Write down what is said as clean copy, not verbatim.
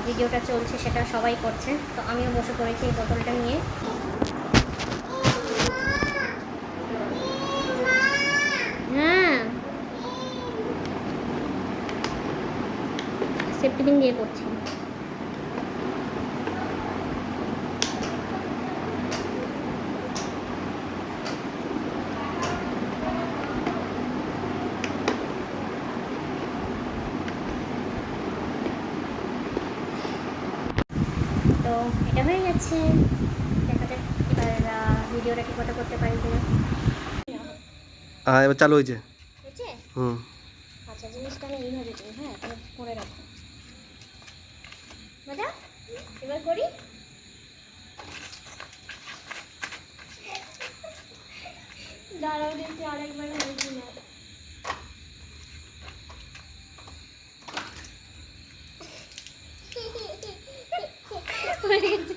ভিডিওটা চলছে সেটা সবাই করছে, তো আমিও বসে পড়েছি এই বোতলটা নিয়ে। হ্যাঁ, সেফটি পিন দিয়ে করছি। তো এটা হয়ে গেছে, দেখা যাক এবার ভিডিওটা ঠিক মতো করতে পারি কিনা। এবার চালু হয়েছে। হুম। আচ্ছা, জিনিসটা আমি এইভাবে দিই, হ্যাঁ, তুমি করে রাখো। মজা এবার করি। দাঁড়াও দেখি আরেকবার হয়েছি না। হয়ে গেছে।